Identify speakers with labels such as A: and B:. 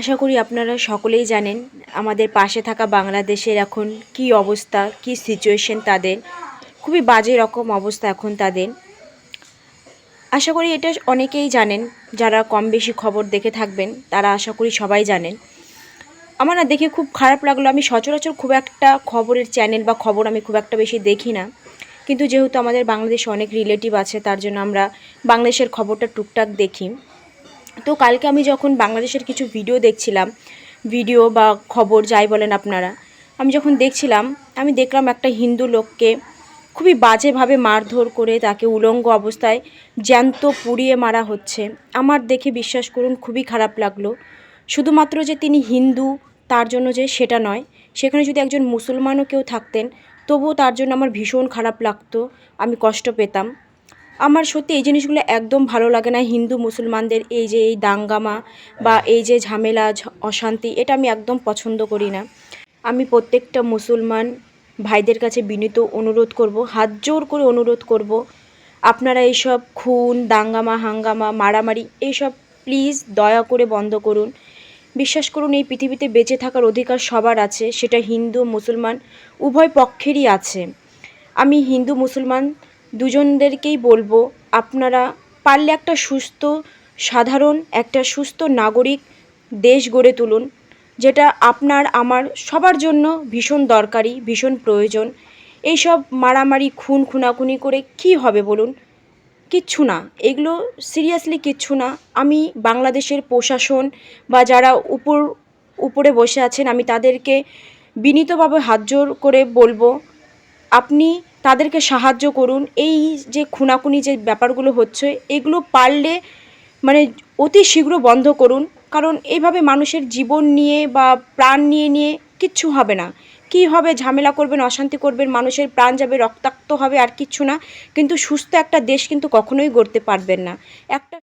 A: আশা করি আপনারা সকলেই জানেন আমাদের পাশে থাকা বাংলাদেশের এখন কি অবস্থা, কি সিচুয়েশন তাদের। খুবই বাজে রকম অবস্থা এখন তাদের। আশা করি এটা অনেকেই জানেন, যারা কম বেশি খবর দেখে থাকবেন তারা আশা করি সবাই জানেন। আমার না দেখে খুব খারাপ লাগলো। আমি সচরাচর খুব একটা খবরের চ্যানেল বা খবর আমি খুব একটা বেশি দেখি না, কিন্তু যেহেতু আমাদের বাংলাদেশে অনেক রিলেটিভ আছে তার জন্য আমরা বাংলাদেশের খবরটা টুকটাক দেখি। তো কালকে আমি যখন বাংলাদেশের কিছু ভিডিও দেখছিলাম, ভিডিও বা খবর যাই বলেন আপনারা, আমি যখন দেখছিলাম আমি দেখলাম একটা হিন্দু লোককে খুবই বাজেভাবে মারধর করে তাকে উলঙ্গ অবস্থায় জ্যান্ত পুড়িয়ে মারা হচ্ছে। আমার দেখে বিশ্বাস করুন খুবই খারাপ লাগলো। শুধুমাত্র যে তিনি হিন্দু তার জন্য যে সেটা নয়, সেখানে যদি একজন মুসলমানও কেউ থাকতেন তবুও তার জন্য আমার ভীষণ খারাপ লাগতো, আমি কষ্ট পেতাম। আমার সত্যি এই জিনিসগুলো একদম ভালো লাগে না। হিন্দু মুসলমানদের এই যে এই দাঙ্গামা বা এই যে ঝামেলা অশান্তি, এটা আমি একদম পছন্দ করি না। আমি প্রত্যেকটা মুসলমান ভাইদের কাছে বিনীত অনুরোধ করব, হাত জোর করে অনুরোধ করব, আপনারা এইসব খুন দাঙ্গামা হাঙ্গামা মারামারি এইসব প্লিজ দয়া করে বন্ধ করুন। বিশ্বাস করুন এই পৃথিবীতে বেঁচে থাকার অধিকার সবার আছে, সেটা হিন্দু মুসলমান উভয় পক্ষেরই আছে। আমি হিন্দু মুসলমান দুজনদেরকেই বলবো, আপনারা পারলে একটা সুস্থ সাধারণ একটা সুস্থ নাগরিক দেশ গড়ে তুলুন, যেটা আপনার আমার সবার জন্য ভীষণ দরকারি, ভীষণ প্রয়োজন। এইসব মারামারি খুন খুনাখুনি করে কি হবে বলুন? কিচ্ছু না, এগুলো সিরিয়াসলি কিচ্ছু না। আমি বাংলাদেশের প্রশাসন বা যারা উপরে বসে আছেন আমি তাদেরকে বিনীতভাবে হাত জোর করে বলবো, আপনি তাদেরকে সাহায্য করুন। এই যে খুনাখুনি যে ব্যাপারগুলো হচ্ছে এগুলো পারলে মানে অতি শীঘ্র বন্ধ করুন। কারণ এইভাবে মানুষের জীবন নিয়ে বা প্রাণ নিয়ে কিচ্ছু হবে না। কি হবে, ঝামেলা করবেন, অশান্তি করবেন, মানুষের প্রাণ যাবে, রক্তাক্ত হবে, আর কিচ্ছু না। কিন্তু সুস্থ একটা দেশ কিন্তু কখনোই গড়তে পারবেন না। একটা